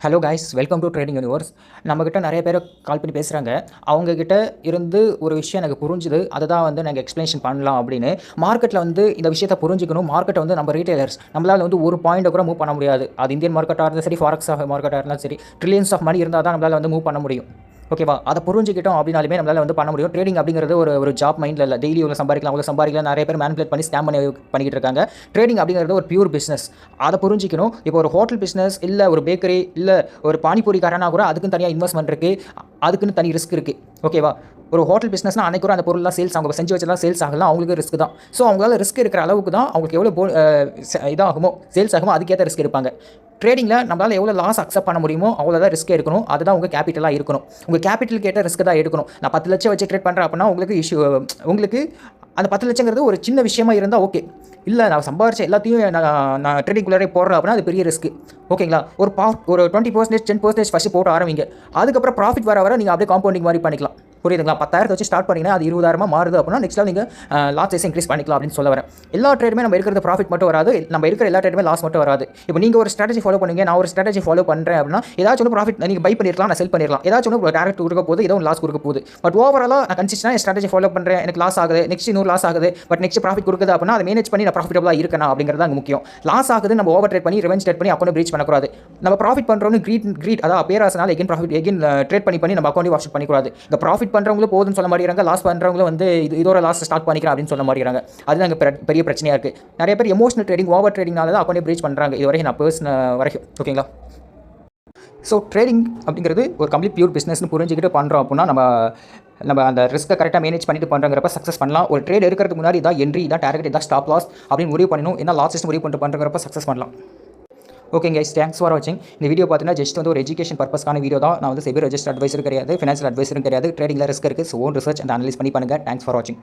Hello guys, welcome to trading universe. நம்மக்கிட்ட நிறைய பேர் கால் பண்ணி பேசுகிறாங்க. அவங்கக்கிட்ட இருந்து ஒரு விஷயம் எனக்கு புரிஞ்சுது, அதை தான் வந்து நாங்கள் எக்ஸ்ப்ளனேஷன் பண்ணலாம் அப்படின்னு. மார்க்கெட்டில் வந்து இந்த விஷயத்தை புரிஞ்சுக்கணும். மார்க்கெட்டை வந்து நம்ம ரீட்டைலர்ஸ் நம்மளால் வந்து ஒரு பாயிண்ட்டை கூட மூவ் பண்ண முடியாது. அது இந்தியன் மார்க்கெட்டாக இருந்தாலும் சரி, ஃபாரெக்ஸ் மார்க்கெட்டாக இருந்தாலும் சரி, ட்ரில்லியன்ஸ் ஆஃப் மணி இருந்தால் தான் நம்மளால் வந்து மூவ் பண்ண முடியும். ஓகேவா? அதை புரிஞ்சுக்கிட்டோம் அப்படின்னாலுமே நம்மளால் வந்து பண்ண முடியும். ட்ரேடிங் அப்படிங்கிறது ஒரு ஜாப் மைண்டில் இல்லை. டெய்லி இவ்வளோ சம்பாதிக்கலாம், அவ்வளோ சம்பாதிக்கலாம். நிறைய பேர் மேனிபுலேட் பண்ணி ஸ்கேம் பண்ணிக்கிட்டு இருக்காங்க. ட்ரேடிங் அப்படிங்கிறது ஒரு பியூர் பிஸ்னஸ். அதை புரிஞ்சிக்கணும். இப்போ ஒரு ஹோட்டல் பிஸ்னஸ் இல்லை, ஒரு பேக்கரி இல்லை, ஒரு பானிபூரிக்காரனா கூட அதுக்குன்னு தனியாக இன்வெஸ்ட்மெண்ட் இருக்குது, அதுக்குன்னு தனி ரிஸ்க் இருக்குது. ஓகேவா? ஒரு ஹோட்டல் பிஸ்னஸ்னால் அன்றைக்கு கூட அந்த பொருள்லாம் சேல்ஸ், அவங்க செஞ்சு வச்சலாம் சேல்ஸ் ஆகலாம், அவங்களுக்கு ரிஸ்க் தான். ஸோ அவங்களால ரிஸ்க் இருக்கிற அளவுக்கு தான் அவங்களுக்கு எவ்வளோ இதாகுமோ, சேல்ஸ் ஆகுமோ, அதுக்கேற்ற ரிஸ்க் எடுப்பாங்க. ட்ரேடிங்கில் நம்மளால் எவ்வளோ லாஸ் அக்செப்ட் பண்ண முடியுமோ அவ்வளோ தான் ரிஸ்க் எடுக்கணும். அதுதான் உங்கள் கேபிட்டலாக இருக்கணும். உங்கள் கேபிட்டல் கேட்ட ரிஸ்க் தான் எடுக்கணும். நான் 10 லட்சம் வச்சு ட்ரேட் பண்ணுறேன் அப்படின்னா உங்களுக்கு அந்த 10 லட்சங்கிறது ஒரு சின்ன விஷயமா இருந்தால் ஓகே. இல்லை, நான் சம்பாரிச்ச எல்லாத்தையும் நான் ட்ரேடிங்குள்ளே போடுறேன் அப்படின்னா அது பெரிய ரிஸ்க். ஓகேங்களா? ஒரு 20%, 10% ஃபஸ்ட்டு போட்டு ஆரம்பிங்க. அதுக்கப்புறம் ப்ராஃபிட் வர நீங்கள் அப்படியே காம்பவுண்டிங் மாதிரி பண்ணிக்கலாம். புரியுதுங்களா? 10,000 வச்சு ஸ்டார்ட் பண்ணிங்கன்னா அது 20,000 மாறுது அப்படின்னா நெக்ஸ்ட் நீங்கள் லாஸ் சைஸ் இன்க்ரீஸ் பண்ணிக்கலாம் அப்படின்னு சொல்ல வரேன். எல்லா ட்ரேடுமே நம்ம இருக்கிறது ப்ராஃபிட் மட்டும் வராது, நம்ம இருக்கிற எல்லா ட்ரேடுமே லாஸ் மட்டும் வராது. இப்போ நீங்கள் ஒரு ஸ்ட்ராட்டஜி ஃபாலோ பண்ணுவீங்க, நான் ஒரு ஸ்ட்ராட்டஜி ஃபாலோ பண்ணுறேன் அப்படின்னா ஏதாச்சும் ஒன்று ப்ராஃபிட் நீங்கள் பை பண்ணிருக்கலாம், நான் செல் பண்ணிடலாம். ஏதாச்சும் ஒன்று டேரக்ட் கொடுக்க போது, ஏதோ லாஸ் கொடுக்க போகுது. பட் ஓவராலாக நான் கன்சிஸ்டன்டாக ஸ்ட்ராட்டஜி ஃபாலோ பண்ணுறேன், எனக்கு லாஸ் ஆகுது, நெக்ஸ்ட் இன்னொரு லாஸ் ஆகுது, பட் நெக்ஸ்ட் ப்ராஃபிட் கொடுக்குது அப்படின்னா அதை மேனேஜ் பண்ணி நான் ப்ராஃபிட்டபிளாக இருக்கணும் அப்படிங்கிறது அங்கே முக்கியம். லாஸ் ஆகுது, நம்ம ஓவர் ட்ரேட் பண்ணி ரிவெஞ்ச் ட்ரேட் பண்ணி அக்கௌண்ட் பிரீச் பண்ணக்கூடாது. நம்ம ப்ராஃபிட் பண்ணுறோன்னு கிரீட் அதாவது பேராசனால எகைன் ப்ராஃபிட் எகைன் ட்ரேட் பண்ணி நம்ம அக்கௌண்ட் வாஷ் பண்ணிக்கூடாது. இந்த ப்ராஃபிட் பண்ணுறவங்களும் போதுன்னு சொல்ல மாட்டேங்கிறாங்க, லாஸ் பண்ணுறவங்களும் வந்து இதோட லாஸ் ஸ்டார்ட் பண்ணிக்கிறேன் அப்படின்னு சொல்ல மாட்டேங்கிறாங்க. அது அங்கே பெரிய பிரச்சனையாக இருக்குது. நிறைய பேர் எமோஷனல் ட்ரேடிங், ஓவர் ட்ரேடிங்னால தான் அக்கௌண்ட் பிரீச் பண்ணுறாங்க. இது வரைக்கும் நான் பர்சனல் வரைக்கும். ஓகேங்களா? ஸோ ட்ரேடிங் அப்படிங்கிறது ஒரு கம்ப்ளீட் பியூர் பிஸ்னஸ்னு புரிஞ்சுக்கிட்டு பண்ணுறோம் அப்படின்னா நம்ம அந்த ரிஸ்க்கை கரெக்டாக மேனேஜ் பண்ணிட்டு பண்ணுறங்கிறப்ப சக்ஸஸ் பண்ணலாம். ஒரு ட்ரேட் எடுக்கிறதுக்கு முன்னாடி இதான் என்ட்ரி, இதான் டார்கெட், இதான் ஸ்டாப் லாஸ் அப்படின்னு முடிவு பண்ணணும். என்ன லாஸ் சிஸ்டம் முடிவு பண்ணிட்டு பண்ணுறங்கிறப்ப சக்ஸஸ் பண்ணலாம். ஓகேங்க, தேங்க்ஸ் ஃபார் வாட்சிங். இந்த வீடியோ பார்த்தீங்கன்னா ஜஸ்ட் வந்து ஒரு எஜுகேஷன் பர்பஸ்க்கான வீடியோ தான். நான் வந்து செபி ரெஜிஸ்டர்ட் அட்வைசர் கிடையாது, ஃபினான்ஷியல் அட்வைசரும் கிடையாது. ட்ரேடிங்கில் ரிஸ்க் இருக்குது. So own research and analyse பண்ணி பண்ணுங்கள். தேங்க்ஸ் ஃபார் வாட்சிங்.